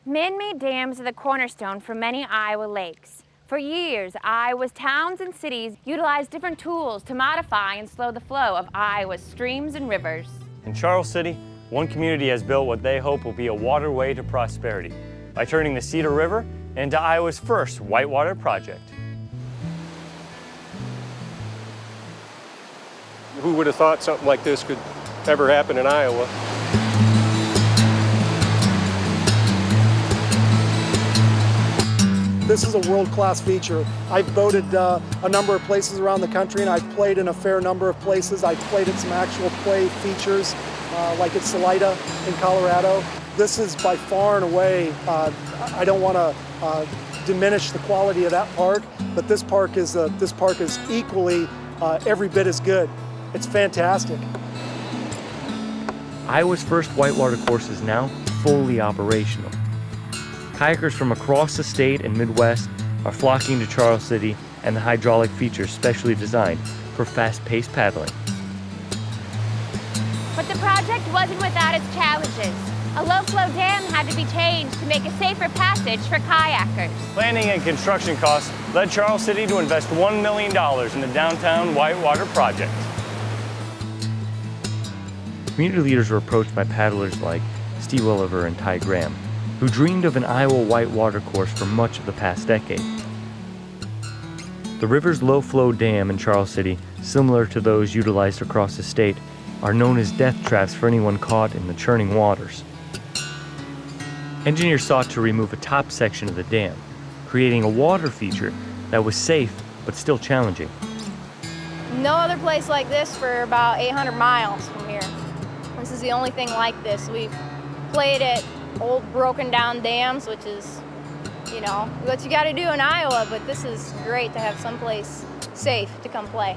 Man-made dams are the cornerstone for many Iowa lakes. For years, Iowa's towns and cities utilized different tools to modify and slow the flow of Iowa's streams and rivers. In Charles City, one community has built what they hope will be a waterway to prosperity by turning the Cedar River into Iowa's first Whitewater project. Who would have thought something like this could ever happen in Iowa? This is a world-class feature. I've boated a number of places around the country, and I've played in a fair number of places. I've played at some actual play features, like at Salida in Colorado. This is by far and away, I don't want to diminish the quality of that park, but this park is equally every bit as good. It's fantastic. Iowa's first whitewater course is now fully operational. Kayakers from across the state and Midwest are flocking to Charles City and the hydraulic features specially designed for fast-paced paddling. But the project wasn't without its challenges. A low-flow dam had to be changed to make a safer passage for kayakers. Planning and construction costs led Charles City to invest $1 million in the downtown Whitewater project. Community leaders were approached by paddlers like Steve Welliver and Ty Graham, who dreamed of an Iowa whitewater course for much of the past decade. The river's low-flow dam in Charles City, similar to those utilized across the state, are known as death traps for anyone caught in the churning waters. Engineers sought to remove a top section of the dam, creating a water feature that was safe but still challenging. No other place like this for about 800 miles from here. This is the only thing like this. We've played at old broken down dams, which is, you know, what you got to do in Iowa, but this is great to have someplace safe to come play.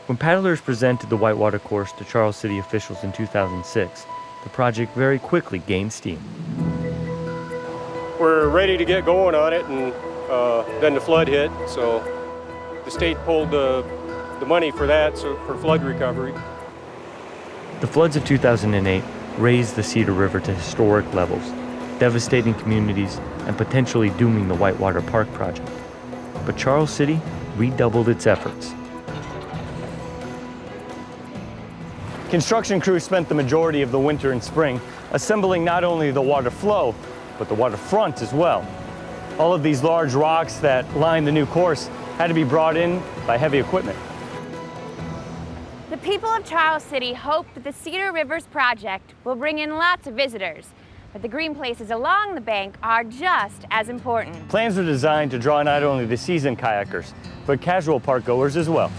When paddlers presented the Whitewater course to Charles City officials in 2006, the project very quickly gained steam. We're ready to get going on it, and then the flood hit, so the state pulled the money for that, so for flood recovery. The floods of 2008 raised the Cedar River to historic levels, devastating communities and potentially dooming the Whitewater Park project. But Charles City redoubled its efforts. Construction crews spent the majority of the winter and spring assembling not only the water flow, but the waterfront as well. All of these large rocks that line the new course had to be brought in by heavy equipment. The people of Charles City hope that the Cedar Rivers project will bring in lots of visitors, but the green places along the bank are just as important. Plans were designed to draw not only the seasoned kayakers, but casual park goers as well.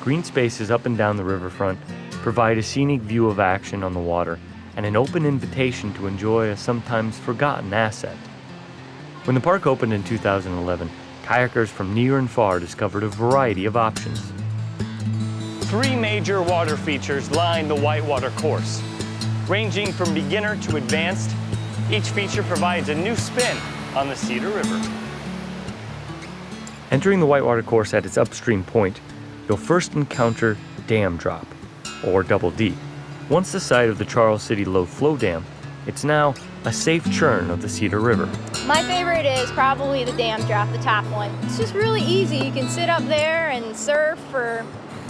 Green spaces up and down the riverfront provide a scenic view of action on the water and an open invitation to enjoy a sometimes forgotten asset. When the park opened in 2011, kayakers from near and far discovered a variety of options. 3 major water features line the Whitewater course. Ranging from beginner to advanced, each feature provides a new spin on the Cedar River. Entering the Whitewater course at its upstream point, you'll first encounter Dam Drop, or Double D. Once the site of the Charles City Low Flow Dam, it's now a safe churn of the Cedar River. My favorite is probably the dam drop, the top one. It's just really easy. You can sit up there and surf for,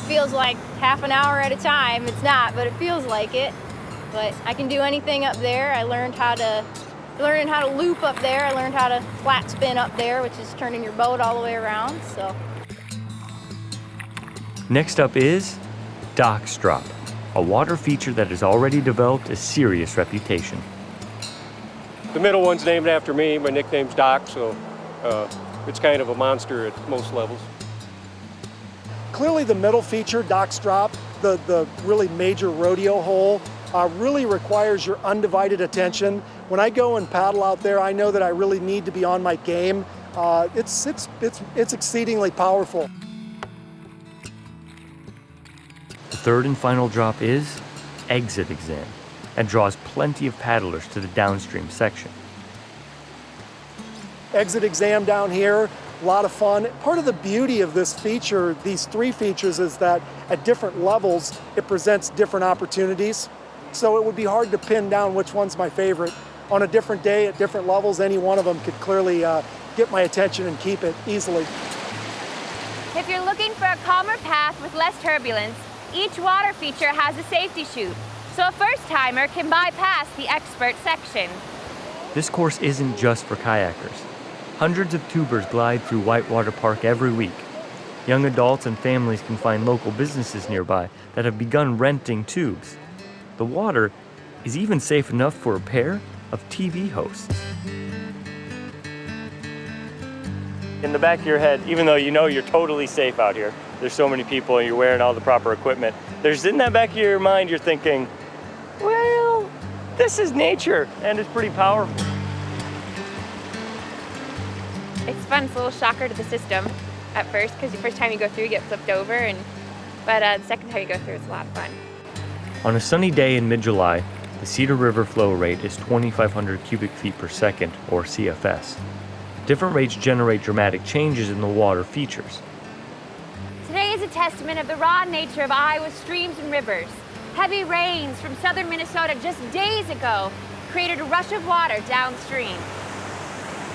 feels like half an hour at a time. It's not, but it feels like it. But I can do anything up there. I learned how to loop up there. I learned how to flat spin up there, which is turning your boat all the way around. So. Next up is Doc's Drop, a water feature that has already developed a serious reputation. The middle one's named after me. My nickname's Doc, so it's kind of a monster at most levels. Clearly the middle feature, Doc's Drop, the really major rodeo hole, really requires your undivided attention. When I go and paddle out there, I know that I really need to be on my game. It's exceedingly powerful. The third and final drop is Exit Exam, and draws plenty of paddlers to the downstream section. Exit Exam down here, a lot of fun. Part of the beauty of this feature, these 3 features, is that at different levels, it presents different opportunities. So it would be hard to pin down which one's my favorite. On a different day, at different levels, any one of them could clearly get my attention and keep it easily. If you're looking for a calmer path with less turbulence, each water feature has a safety chute, so a first-timer can bypass the expert section. This course isn't just for kayakers. Hundreds of tubers glide through Whitewater Park every week. Young adults and families can find local businesses nearby that have begun renting tubes. The water is even safe enough for a pair of TV hosts. In the back of your head, even though you know you're totally safe out here, there's so many people and you're wearing all the proper equipment, there's in that back of your mind you're thinking, well, this is nature and it's pretty powerful. It's fun, it's a little shocker to the system at first, because the first time you go through you get flipped over, but the second time you go through it's a lot of fun. On a sunny day in mid-July, the Cedar River flow rate is 2,500 cubic feet per second, or CFS. Different rates generate dramatic changes in the water features. Today is a testament of the raw nature of Iowa's streams and rivers. Heavy rains from southern Minnesota just days ago created a rush of water downstream.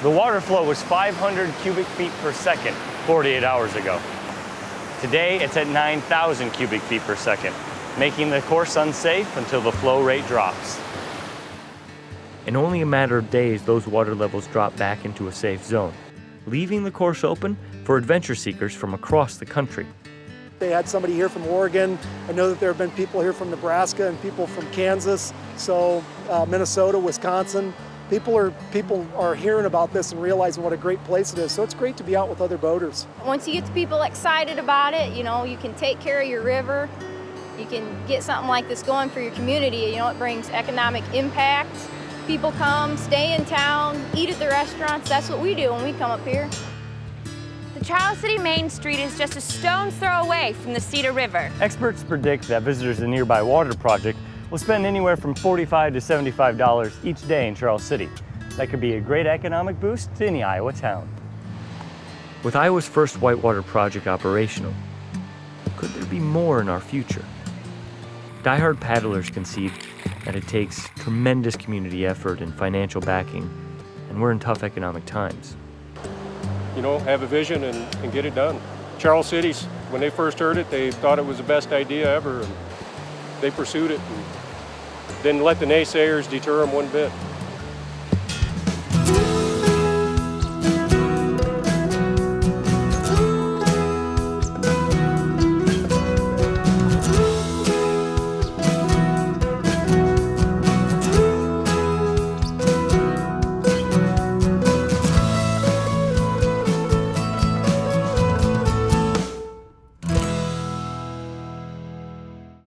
The water flow was 500 cubic feet per second 48 hours ago. Today, it's at 9,000 cubic feet per second, making the course unsafe until the flow rate drops. In only a matter of days, those water levels drop back into a safe zone, leaving the course open for adventure seekers from across the country. They had somebody here from Oregon. I know that there have been people here from Nebraska and people from Kansas, so Minnesota, Wisconsin. People are hearing about this and realizing what a great place it is. So it's great to be out with other boaters. Once you get the people excited about it, you know, you can take care of your river. You can get something like this going for your community. You know, it brings economic impact. People come, stay in town, eat at the restaurants. That's what we do when we come up here. The Charles City Main Street is just a stone's throw away from the Cedar River. Experts predict that visitors to the nearby water project will spend anywhere from $45 to $75 each day in Charles City. That could be a great economic boost to any Iowa town. With Iowa's first whitewater project operational, could there be more in our future? Die-hard paddlers concede that it takes tremendous community effort and financial backing, and we're in tough economic times. You know, have a vision and get it done. Charles City's, when they first heard it, they thought it was the best idea ever, and they pursued it and didn't let the naysayers deter them one bit.